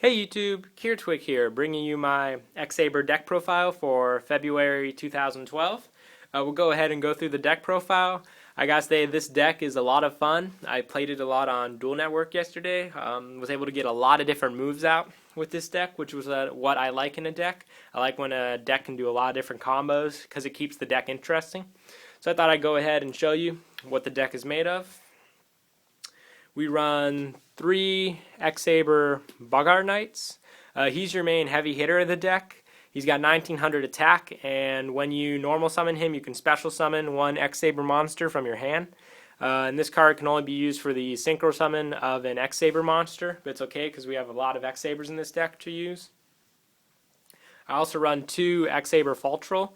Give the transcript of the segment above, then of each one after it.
Hey YouTube, Twig here, bringing you my X-Saber deck profile for February 2012. We'll go ahead and go through the deck profile. I gotta say, this deck is a lot of fun. I played it a lot on Dual Network yesterday. Was able to get a lot of different moves out with this deck, which was what I like in a deck. I like when a deck can do a lot of different combos because it keeps the deck interesting. So I thought I'd go ahead and show you what the deck is made of. We run 3 X-Saber Bogart Knights. He's your main heavy hitter of the deck. He's got 1900 attack, and when you normal summon him, you can special summon one X-Saber monster from your hand. And this card can only be used for the synchro summon of an X-Saber monster, but it's okay because we have a lot of X-Sabers in this deck to use. I also run 2 X-Saber Faltrel.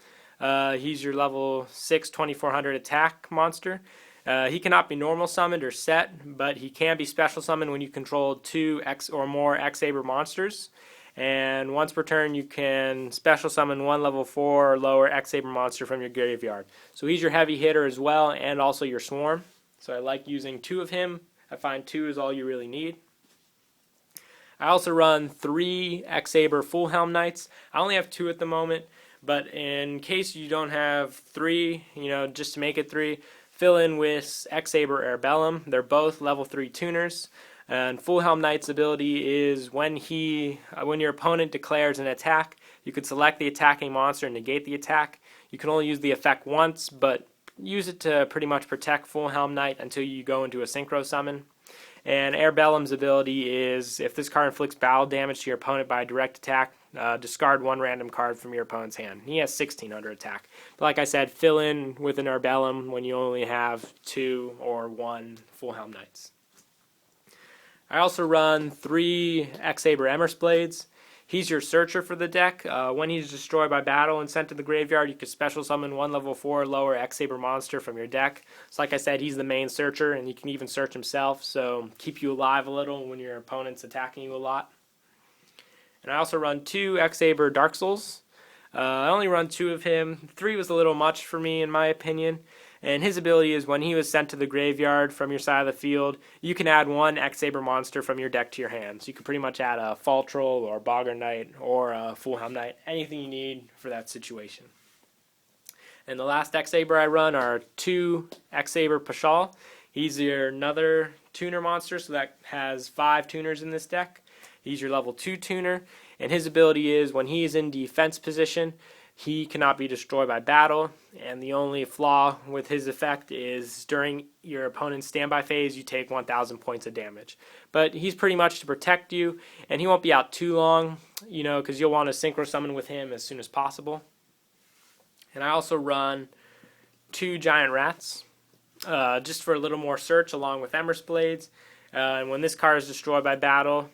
He's your level 6 2400 attack monster. He cannot be normal summoned or set, but he can be special summoned when you control 2 X or more X-Saber monsters. And once per turn, you can special summon one level 4 or lower X-Saber monster from your graveyard. So he's your heavy hitter as well, and also your swarm. So I like using 2 of him. I find 2 is all you really need. I also run 3 X-Saber Full Helm Knights. I only have 2 at the moment, but in case you don't have 3, just to make it 3, fill in with X-Saber Arbellum. They're both level 3 tuners. And Full Helm Knight's ability is when your opponent declares an attack, you can select the attacking monster and negate the attack. You can only use the effect once, but use it to pretty much protect Full Helm Knight until you go into a synchro summon. And Arbellum's ability is if this card inflicts battle damage to your opponent by a direct attack, discard 1 random card from your opponent's hand. He has 1600 attack. But like I said, fill in with an Arbellum when you only have 2 or 1 Full Helm Knights. I also run 3 X-Saber Emmer's Blades. He's your searcher for the deck. When he's destroyed by battle and sent to the graveyard, you can special summon one level 4 or lower X-Saber monster from your deck. So like I said, he's the main searcher, and he can even search himself, so keep you alive a little when your opponent's attacking you a lot. And I also run 2 X-Saber Dark Souls. I only run 2 of him. 3 was a little much for me in my opinion. And his ability is when he was sent to the graveyard from your side of the field, you can add 1 X-Saber monster from your deck to your hand. So you can pretty much add a Faltrel or Bogart Knight or a Full Helm Knight, anything you need for that situation. And the last X-Saber I run are 2 X-Saber Pashal. He's another tuner monster, so that has 5 tuners in this deck. He's your level 2 tuner, and his ability is when he is in defense position, he cannot be destroyed by battle, and the only flaw with his effect is during your opponent's standby phase, you take 1000 points of damage. But he's pretty much to protect you, and he won't be out too long, because you'll want to synchro summon with him as soon as possible. And I also run 2 Giant Rats, just for a little more search along with Emmer's Blades. And when this card is destroyed by battle,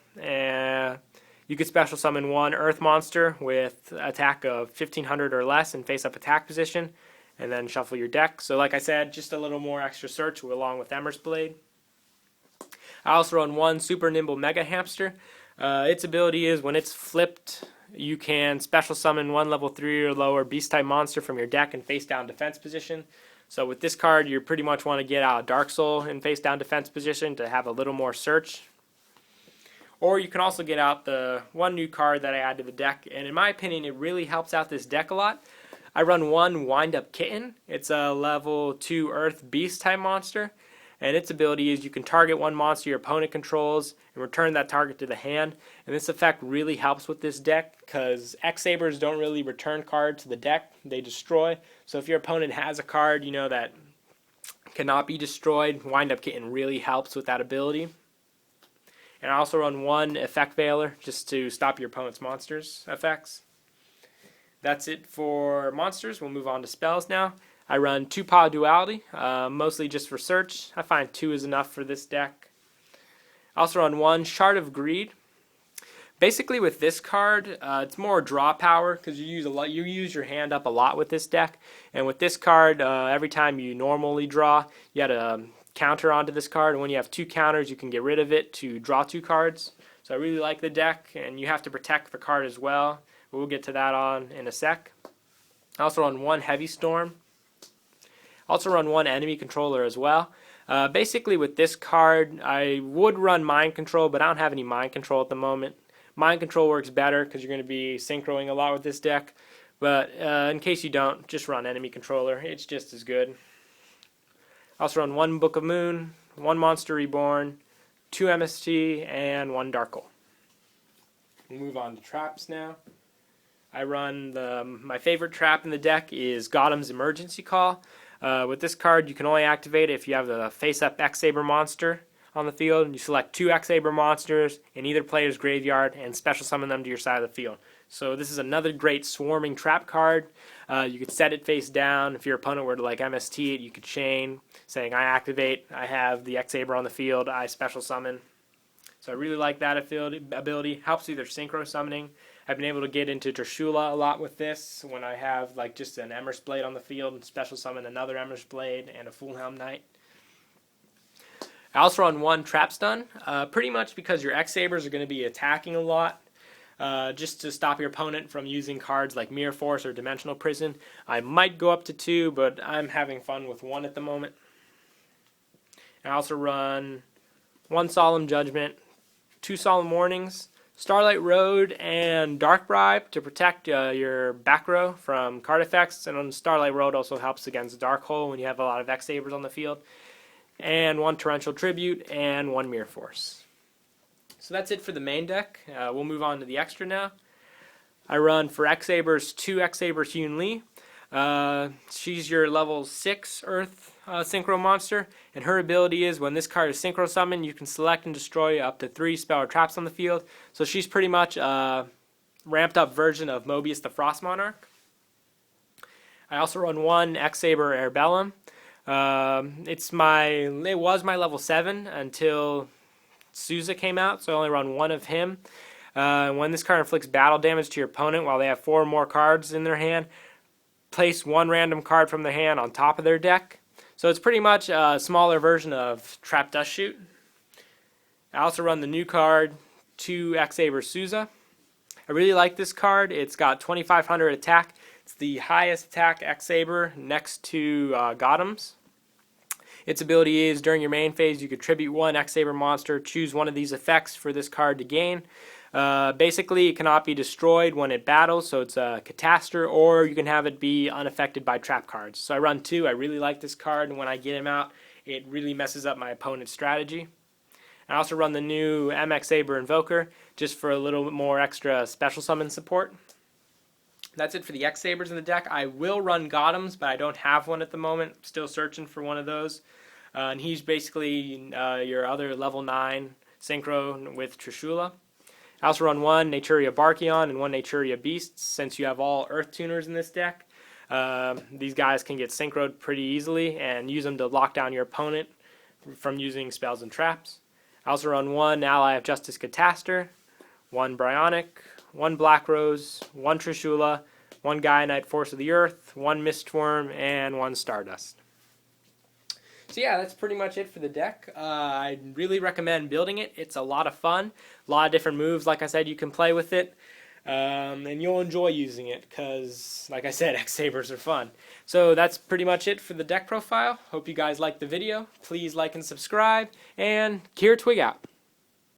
you could special summon 1 Earth monster with attack of 1500 or less in face-up attack position, and then shuffle your deck. So like I said, just a little more extra search along with Emmer's Blade. I also run 1 Super Nimble Mega Hamster. Its ability is when it's flipped, you can special summon 1 level 3 or lower beast-type monster from your deck in face-down defense position. So with this card, you pretty much want to get out Dark Soul in face-down defense position to have a little more search. Or you can also get out the 1 new card that I add to the deck, and in my opinion, it really helps out this deck a lot. I run 1 Wind-Up Kitten. It's a level 2 Earth Beast type monster, and its ability is you can target 1 monster your opponent controls and return that target to the hand. And this effect really helps with this deck because X-Sabers don't really return cards to the deck, they destroy. So if your opponent has a card that cannot be destroyed, Wind-Up Kitten really helps with that ability. And I also run 1 Effect Veiler just to stop your opponent's monsters' effects. That's it for monsters. We'll move on to spells now. I run 2 Power Duality, mostly just for search. I find 2 is enough for this deck. I also run 1 Shard of Greed. Basically with this card, it's more draw power because you use your hand up a lot with this deck. And with this card, every time you normally draw, you had a counter onto this card, and when you have 2 counters, you can get rid of it to draw 2 cards. So I really like the deck, and you have to protect the card as well. We'll get to that in a sec. I also run 1 Heavy Storm. I also run 1 Enemy Controller as well. Basically with this card, I would run Mind Control, but I don't have any Mind Control at the moment. Mind control works better because you're going to be synchroing a lot with this deck. But in case you don't, just run enemy controller. It's just as good. I also run 1 Book of Moon, 1 Monster Reborn, 2 MST, and 1 Darkle. We'll move on to traps now. I run my favorite trap in the deck is Gotham's Emergency Call. With this card, you can only activate it if you have the face-up X-Saber monster on the field, and you select 2 X-Saber monsters in either player's graveyard and special summon them to your side of the field. So this is another great swarming trap card. You could set it face down. If your opponent were to like MST it, you could chain, saying I activate, I have the X-Saber on the field, I special summon. So I really like that ability. Helps with their synchro summoning. I've been able to get into Trishula a lot with this when I have like just an Emmer's Blade on the field and special summon another Emmer's Blade and a Fulhelm Knight. I also run 1 Trap Stun, pretty much because your X-Sabers are going to be attacking a lot. Just to stop your opponent from using cards like Mirror Force or Dimensional Prison. I might go up to 2, but I'm having fun with 1 at the moment. I also run 1 Solemn Judgment, 2 Solemn Warnings, Starlight Road, and Dark Bribe to protect your back row from card effects. And on Starlight Road also helps against Dark Hole when you have a lot of X-Sabers on the field. And 1 Torrential Tribute and 1 Mirror Force. So that's it for the main deck. We'll move on to the extra now. I run for X-Sabers 2 X-Saber Hyun Lee. She's your level 6 Earth Synchro monster, and her ability is when this card is Synchro Summoned, you can select and destroy up to 3 spell or traps on the field. So she's pretty much a ramped up version of Mobius the Frost Monarch. I also run 1 X-Saber Airbellum. It was my level 7 until Souza came out, so I only run 1 of him. When this card inflicts battle damage to your opponent while they have 4 more cards in their hand, place 1 random card from their hand on top of their deck. So it's pretty much a smaller version of Trap Dust Shoot. I also run the new card, 2 X-Saber Souza. I really like this card. It's got 2500 attack. It's the highest attack X-Saber next to Gotham's. Its ability is during your main phase, you could tribute 1 X-Saber monster, choose one of these effects for this card to gain. Basically, it cannot be destroyed when it battles, so it's a Catastor, or you can have it be unaffected by trap cards. So I run 2. I really like this card, and when I get him out, it really messes up my opponent's strategy. I also run the new MX-Saber Invoker, just for a little bit more extra special summon support. That's it for the X-Sabers in the deck. I will run Gotham's, but I don't have one at the moment. Still searching for one of those. And he's basically your other level 9 synchro with Trishula. I also run 1 Naturia Barkion and 1 Naturia Beasts, since you have all Earth Tuners in this deck. These guys can get synchroed pretty easily and use them to lock down your opponent from using spells and traps. I also run 1 Ally of Justice Catastor, 1 Bryonic, 1 Black Rose, 1 Trishula, 1 Gaia Knight Force of the Earth, 1 Mistworm, and 1 Stardust. So yeah, that's pretty much it for the deck. I really recommend building it. It's a lot of fun. A lot of different moves, like I said, you can play with it. And you'll enjoy using it because, like I said, X-Sabers are fun. So that's pretty much it for the deck profile. Hope you guys liked the video. Please like and subscribe. And Kira Twig out.